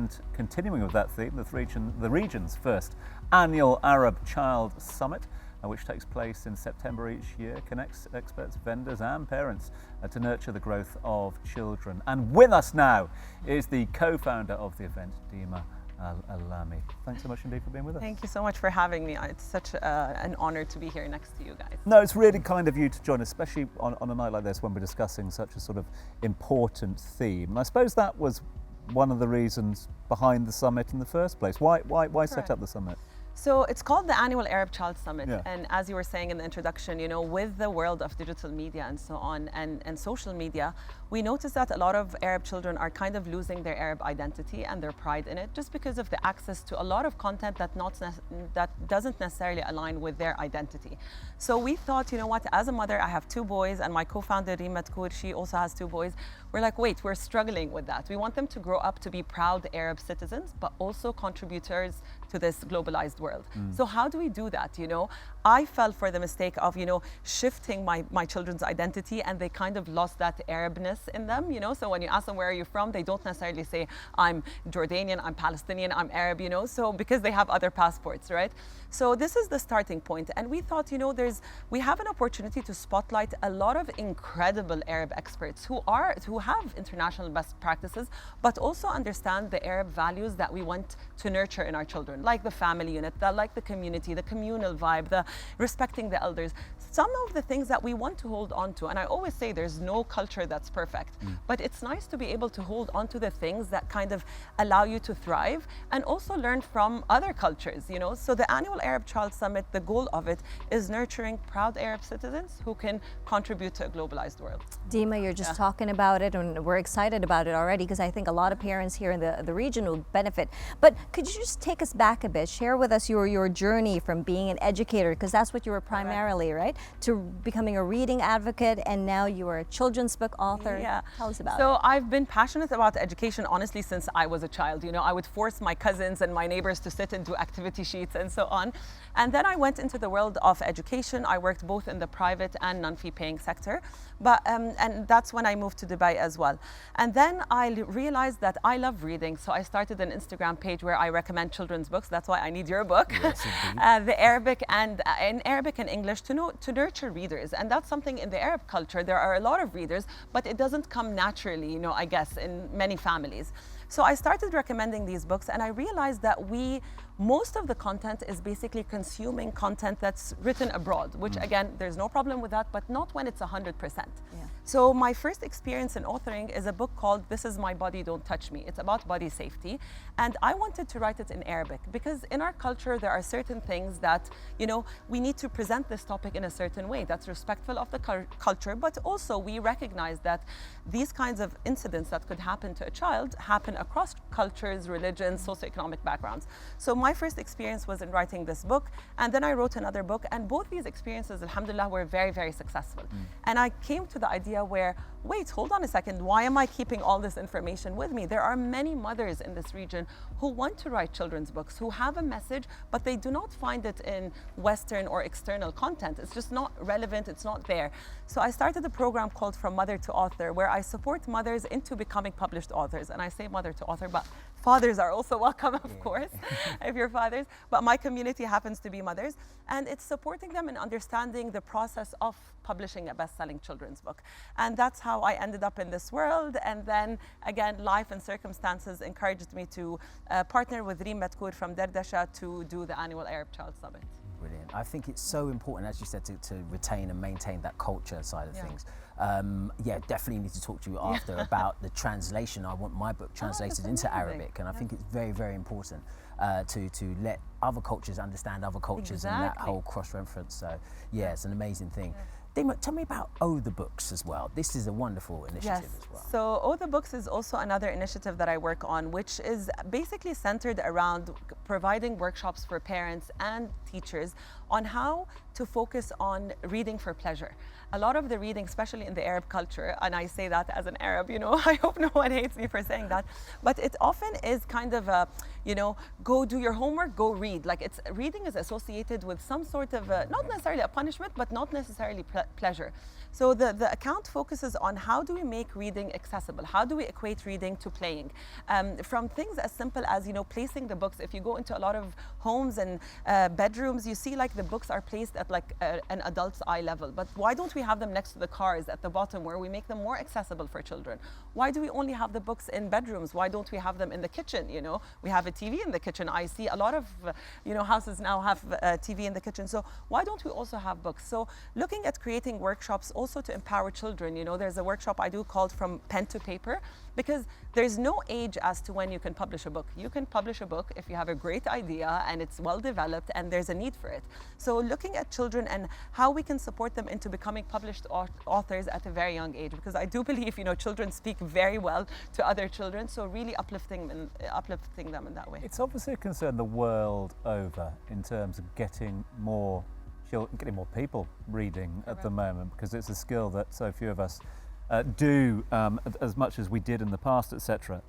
And continuing with that theme, the region's first annual Arab Child Summit, which takes place in September each year, connects experts, vendors and parents to nurture the growth of children. And with us now is the co-founder of the event, Dima Al-Lami. Thanks so much indeed for being with us. Thank you so much for having me. It's such an honor to be here next to you guys. No, it's really kind of you to join, especially on a night like this when we're discussing such a sort of important theme. And I suppose that was one of the reasons behind the summit in the first place. Why set up the summit? So it's called the Annual Arab Child Summit. Yeah. And as you were saying in the introduction, you know, with the world of digital media and so on and social media, we noticed that a lot of Arab children are kind of losing their Arab identity and their pride in it just because of the access to a lot of content that doesn't necessarily align with their identity. So we thought, you know what, as a mother, I have 2 boys and my co-founder Rima Tkour, she also has 2 boys. We're like, wait, we're struggling with that. We want them to grow up to be proud Arab citizens, but also contributors to this globalized world. So how do we do that? You know, I fell for the mistake of, you know, shifting my children's identity, and they kind of lost that Arabness in them, you know. So when you ask them, where are you from, they don't necessarily say, I'm Jordanian, I'm Palestinian, I'm Arab, you know, so because they have other passports, right? So this is the starting point. And we thought, you know, we have an opportunity to spotlight a lot of incredible Arab experts who have international best practices, but also understand the Arab values that we want to nurture in our children, like the family unit, like the community, the communal vibe, the respecting the elders, some of the things that we want to hold on to. And I always say there's no culture that's perfect, but it's nice to be able to hold on to the things that kind of allow you to thrive and also learn from other cultures, you know. So the Annual Arab Child Summit, the goal of it is nurturing proud Arab citizens who can contribute to a globalized world. Dima, you're just talking about it, and we're excited about it already because I think a lot of parents here in the region will benefit. But could you just take us back a bit, share with us your journey from being an educator, because that's what you were primarily, right? To becoming a reading advocate, and now you are a children's book author. Yeah. Tell us about it. So I've been passionate about education, honestly, since I was a child. You know, I would force my cousins and my neighbors to sit and do activity sheets and so on. And then I went into the world of education. I worked both in the private and non-fee paying sector. But and that's when I moved to Dubai as well. And then I realized that I love reading. So I started an Instagram page where I recommend children's books. That's why I need your book. Yes, indeed. The Arabic and in Arabic and English to nurture readers. And that's something in the Arab culture. There are a lot of readers, but it doesn't come naturally, you know, I guess, in many families. So I started recommending these books, and I realized that most of the content is basically consuming content that's written abroad, which again, there's no problem with that, but not when it's 100%. Yeah. So my first experience in authoring is a book called This Is My Body, Don't Touch Me. It's about body safety. And I wanted to write it in Arabic because in our culture, there are certain things that, you know, we need to present this topic in a certain way that's respectful of the culture, but also we recognize that these kinds of incidents that could happen to a child happen across cultures, religions, socioeconomic backgrounds. So my first experience was in writing this book, and then I wrote another book, and both these experiences, alhamdulillah, were very, very successful. And I came to the idea where, wait, hold on a second, why am I keeping all this information with me? There are many mothers in this region who want to write children's books, who have a message, but they do not find it in Western or external content. It's just not relevant, it's not there. So I started a program called From Mother to Author, where I support mothers into becoming published authors. And I say mother to author, but fathers are also welcome, of course, if you're fathers. But my community happens to be mothers. And it's supporting them in understanding the process of publishing a best-selling children's book. And that's how I ended up in this world. And then, again, life and circumstances encouraged me to partner with Rima Tkour from Dardasha to do the Annual Arab Child Summit. Brilliant. I think it's so important, as you said, to retain and maintain that culture side of things. Yeah, definitely need to talk to you after about the translation. I want my book translated into Arabic, and I think it's very, very important to let other cultures understand other cultures and that whole cross-reference. So yeah, it's an amazing thing. Dima, tell me about Oh the Books as well. This is a wonderful initiative as well. So Oh the Books is also another initiative that I work on, which is basically centered around providing workshops for parents and teachers on how to focus on reading for pleasure. A lot of the reading, especially in the Arab culture, and I say that as an Arab, you know, I hope no one hates me for saying that, but it often is kind of a, you know, go do your homework, go read. Like reading is associated with some sort of, not necessarily a punishment, but not necessarily pleasure. So the account focuses on how do we make reading accessible? How do we equate reading to playing? From things as simple as, you know, placing the books. If you go into a lot of homes and bedrooms, you see like the books are placed at like an adult's eye level. But why don't we have them next to the cars at the bottom where we make them more accessible for children? Why do we only have the books in bedrooms? Why don't we have them in the kitchen? You know, we have a TV in the kitchen. I see a lot of, you know, houses now have a TV in the kitchen. So why don't we also have books? So looking at creating workshops also to empower children. You know, there's a workshop I do called From Pen to Paper, because there's no age as to when you can publish a book. You can publish a book if you have a great idea and it's well developed and there's a need for it. So looking at children and how we can support them into becoming published authors at a very young age, because I do believe, you know, children speak very well to other children, so really uplifting them in that way. It's obviously a concern the world over in terms of getting more people reading at the moment, because it's a skill that so few of us do as much as we did in the past, etc.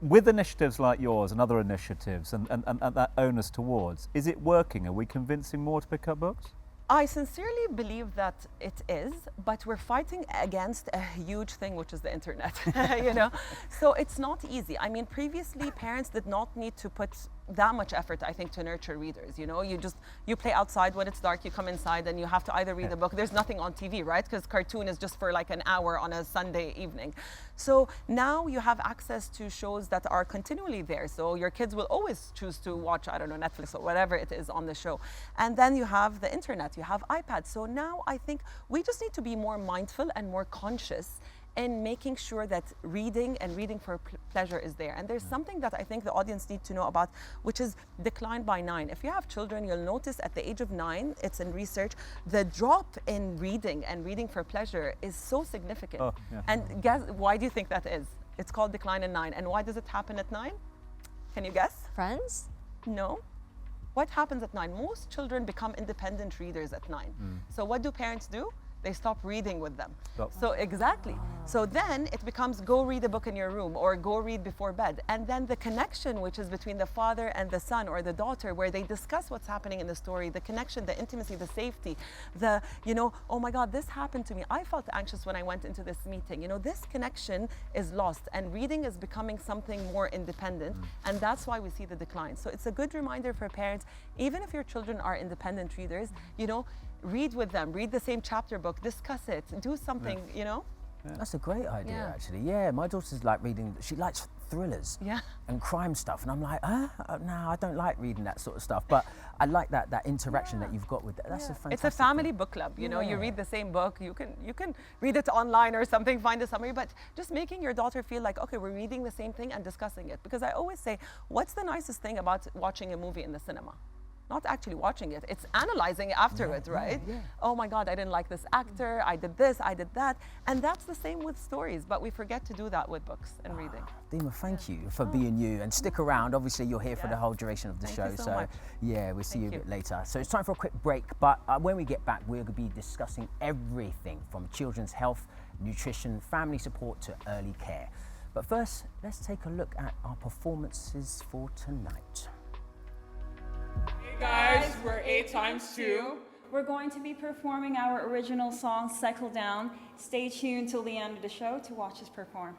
With initiatives like yours and other initiatives and that onus towards, is it working? Are we convincing more to pick up books? I sincerely believe that it is, but we're fighting against a huge thing, which is the internet, you know? So it's not easy. I mean, previously parents did not need to put that much effort, I think, to nurture readers. You know, you play outside when it's dark, you come inside and you have to either read a book. There's nothing on TV, right? Because cartoon is just for like an hour on a Sunday evening. So now you have access to shows that are continually there. So your kids will always choose to watch, I don't know, Netflix or whatever it is on the show. And then you have the internet, you have iPads. So now I think we just need to be more mindful and more conscious in making sure that reading and reading for pleasure is there. And there's something that I think the audience need to know about, which is decline by 9. If you have children, you'll notice at the age of 9, it's in research, the drop in reading and reading for pleasure is so significant. Oh, yeah. And guess, why do you think that is? It's called decline in 9. And why does it happen at 9? Can you guess? Friends? No. What happens at 9? Most children become independent readers at 9. So what do parents do? They stop reading with them. Stop. So exactly. So then it becomes go read a book in your room or go read before bed. And then the connection, which is between the father and the son or the daughter, where they discuss what's happening in the story, the connection, the intimacy, the safety, the, you know, oh my God, this happened to me. I felt anxious when I went into this meeting. You know, this connection is lost and reading is becoming something more independent. And that's why we see the decline. So it's a good reminder for parents, even if your children are independent readers, you know, read with them, read the same chapter book, discuss it, do something, you know? That's a great idea, Yeah. actually. Yeah, my daughter's like reading, she likes thrillers Yeah. and crime stuff. And I'm like, no, I don't like reading that sort of stuff. But I like that interaction that you've got with that. That's a fantastic It's a family thing. book club, you know, you Yeah. read the same book, you can read it online or something, find a summary, but just making your daughter feel like, okay, we're reading the same thing and discussing it. Because I always say, what's the nicest thing about watching a movie in the cinema? Not actually watching it, it's analyzing it afterwards, right? yeah. Oh my God, I didn't like this actor, I did this, I did that. And that's the same with stories, but we forget to do that with books and reading. Dima, thank you for being you, and stick around. Obviously, you're here for the Yes. whole duration of the Thank show. you so much. Yeah, we'll see you a Thank bit you. later. So it's time for a quick break, but when we get back, we're going to be discussing everything from children's health, nutrition, family support to early care. But first, let's take a look at our performances for tonight. Hey guys, we're 8 times 2. We're going to be performing our original song, Cycle Down. Stay tuned till the end of the show to watch us perform.